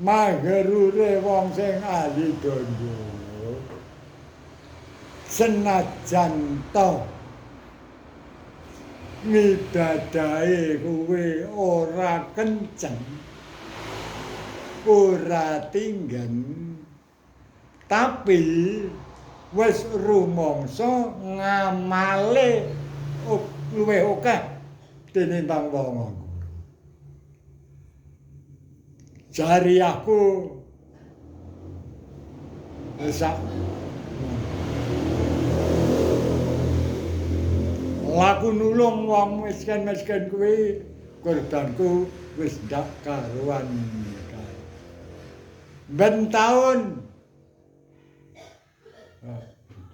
magerure wong sing ahli donya senajan to ngibadahe kuwi ora kenceng ora tinggen tapi wis rumangsa ngamale luwih akeh tinimbang wong. Jari aku sak laku nulung wong miskin-miskin kuwi korbanku wis ndak karuan. Ben taun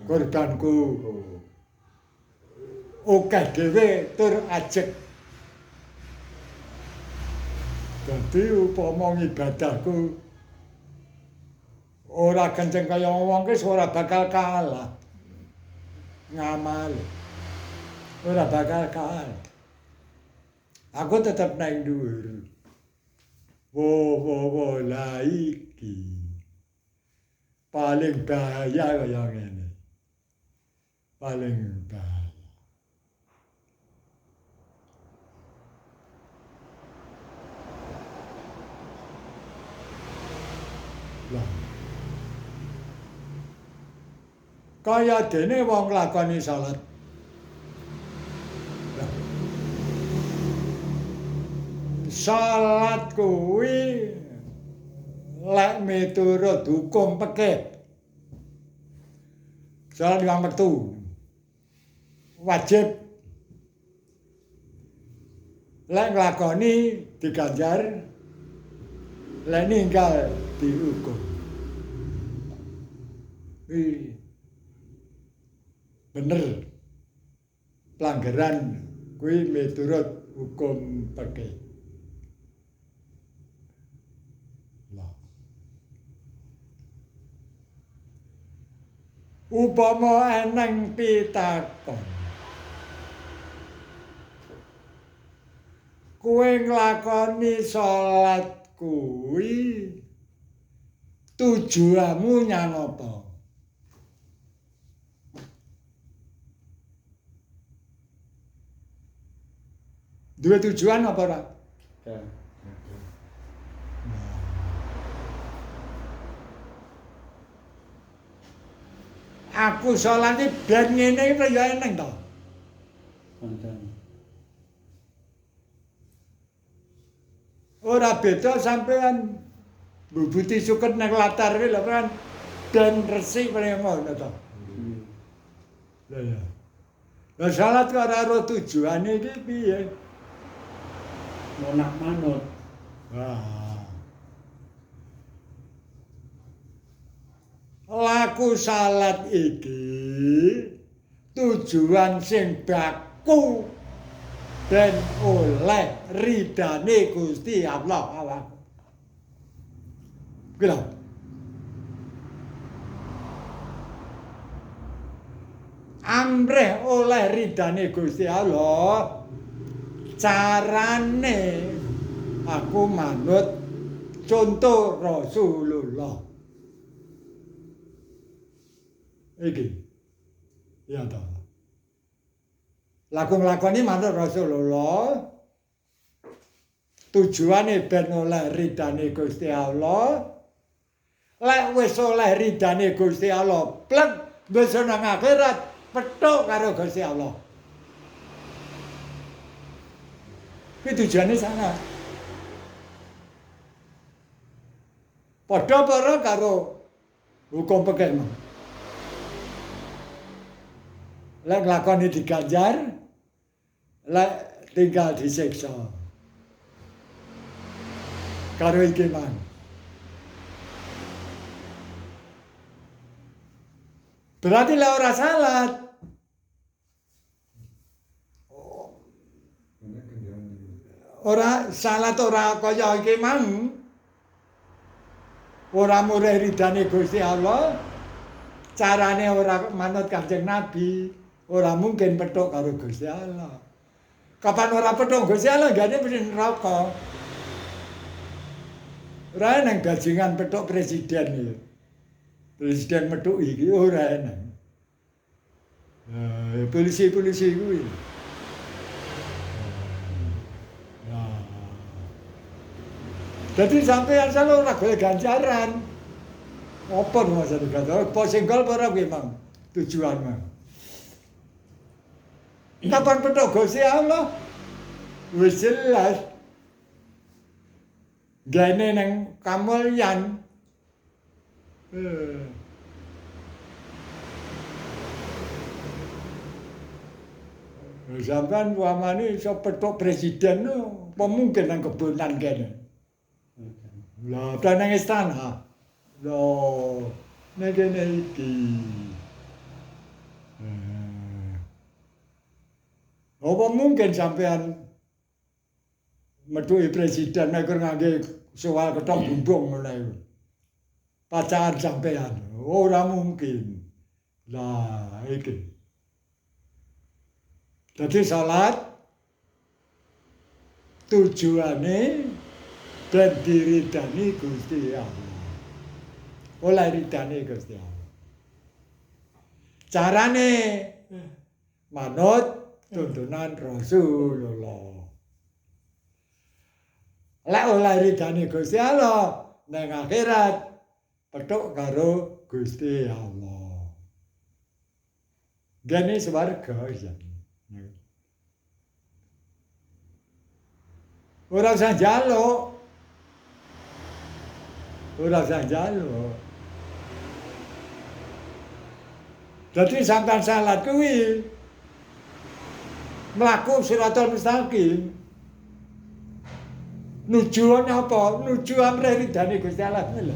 korbanku akeh dhewe tur ajeg. Dadi upama ibadahku ora kenceng kaya wong wis ora bakal kalah. Ngamal. Ora bakal kalah. Aku tetep nang dhuwur. Wo la iki. Paling bahaya kaya ngene. Paling bahaya. Kaya dene wong nglakoni salat. Salat kuwi lek miturut hukum fikih. Salat lima waktu wajib. Lek nglakoni diganjar, lek ninggal dihukum. Bener pelanggaran kuwi miturut hukum fikih. Upama eneng pitakon. Kowe nglakoni salat kuwi tujuanmu nyang apa? Duwe tujuan apa ora? Aku salat iki ben ngene iki ya eneng to. Ora beda sampean mbubuti suket nang latar iki lho kan ben resik kaya ngono to. Lah ya. Lah salat kok ora ro tujuane iki piye? Monak manut. Laku salat iki tujuan sing baku ben oleh ridane Gusti Allah. Kuwi amrih oleh ridane Gusti Allah. Carane aku manut contoh Rasulullah. Iki. Ya ta. Laku nglakoni manut Rasulullah. Tujuane ben oleh ridane Gusti Allah. Lek wis oleh ridane Gusti Allah, plek wis nang akhirat petuk karo Gusti Allah. Kuwi tujuane sana. Padha para karo hukum fikih. Lek nglakoni diganjar, lek tinggal disiksa. Karo iki mang. Berarti lek ora salat. Ora salat ora kaya iki mang. Ora murih ridane Gusti Allah. Carane ora manut Kanjeng Nabi. Ora mungkin petuk karo Gusti Allah. Kapan ora petuk Gusti Allah gane mesti neraka. Ora nang bajingan petuk presiden iki. Presiden metuk iki ora enak. Polisi-polisi kuwi. Nah. Dadi sampeyan selalu ora golek ganjaran. Apa maksud kata? Apa singgol ora kuwi, Mang? Tujuanmu. Kapan petuk Gusti Allah? Wis jelas. Gane nang kamulyan. Sampeyan uamane iso petuk presiden no, apa mungkin nang kebonan kene. Lah, nang istana. Loh, nek kene iki. Apa mungkin sampean metuhi presiden nek ngangge soal ketok bumbung ngono iku. Pacaran sampean, ora mungkin. Lah, iki. Dadi salat tujuane ben diridani Gusti Allah. Oleh ridane Gusti Allah. Carane manut tuntunan Rasulullah. Lek oleh ridane Gusti Allah nang akhirat petuk karo Gusti Allah. Gene swarga ya. Ora usah njaluk. Ora usah njaluk. Dadi sampean salat kuwi mlaku siratal mustaqim. Nujuane apa? Nuju amrih ridane Gusti Allah lho.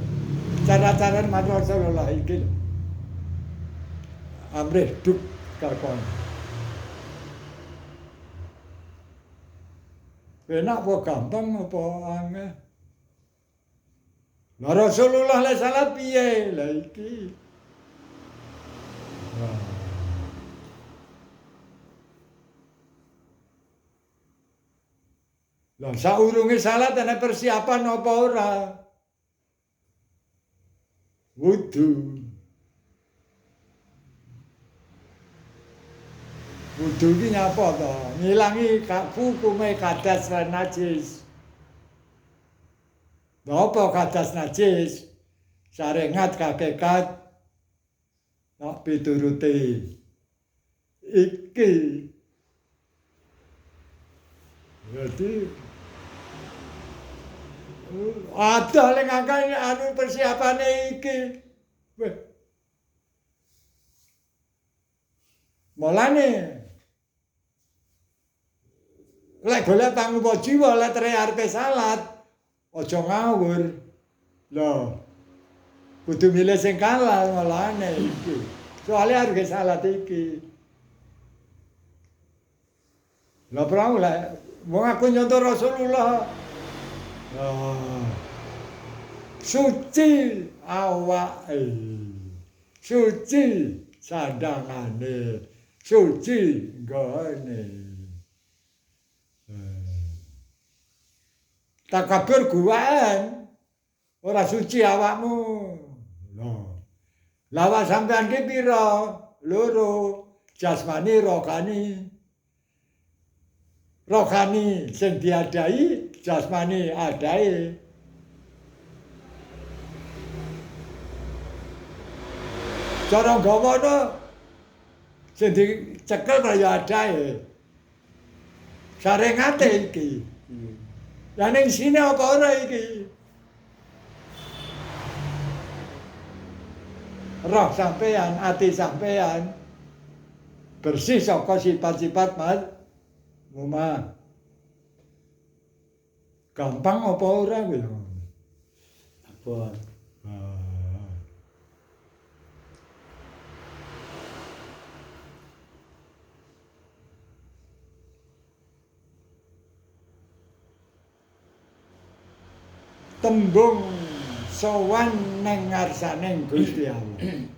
Cara-cara manut Rasulullah iki lho. Amrih duk kakon. Enak apa gampang apa angel? Lah Rasulullah le salat piye? Lah iki. Lah saurunge salat ana persiapan apa ora? Wudu. Wudu iki nyapa to? Ngilangi hukume kadas lan najis. Apa kadas najis? Sarengat kakekat nak pituruti iki. Jadi ada yang ngangkat anu persiapane iki. Mulane lek golek panglupa jiwa lek tere arepe salat aja ngawur. Lho. Kudu milih sing halal mulane iki. Soale harga salat iki. Lah prau lek wong aku nyontoh Rasulullah. Suci awake. Suci sandangane. Suci nggone. Takabur guwaan. Ora suci awakmu. Loh. Lawa sampean ki pira? Loro. Jasmani rohani. Rohani sing diadai, jasmani adae. Cara gawane sing dicekel kaya adae. Sarengate iki. Lah ning sine apa ora iki? Roh sampean, ati sampean bersih saka sifat-sifat Muma. Gampang apa ora kuwi? Apa? Tembung sowan nang ngarsane Gusti Allah.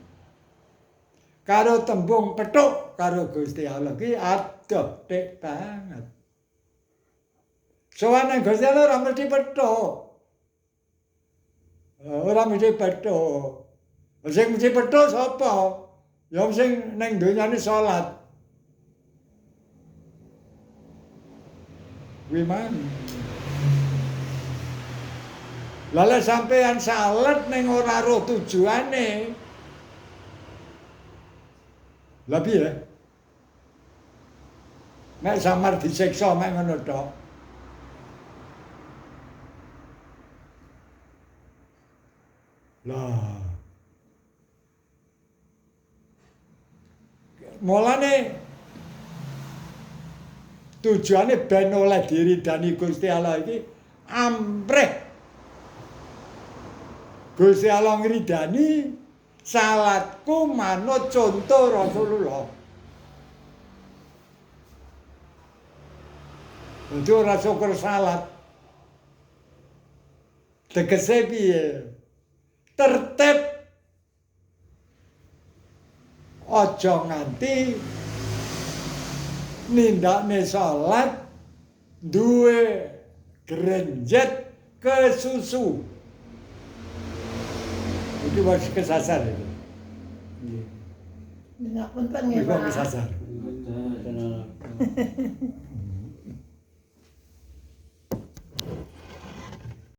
Karo tembung petuk karo Gusti Allah ki adoh tek banget. Sowan nang Gusti Allah ora mesti petuk. Ora mesti petuk. Sing mesti petuk sapa? Ya sing ning donyane salat. Kuwi man. Lha sampean salat ning ora roh tujuane. Lah piye? Nek samar disiksa mek ngono tok. Lah. Mulane tujuane ben oleh diridani Gusti Allah iki ampreh. Gusti Allah ngridani salatku manut contoh Rasulullah. Itu ora syukur salat. Tegese piye? Tertib. Aja nganti nindakne salat duwe grenjet kesusu. Iki wis kesasar itu. Nggak punten nggih, Wis Pak. kesasar. Betul,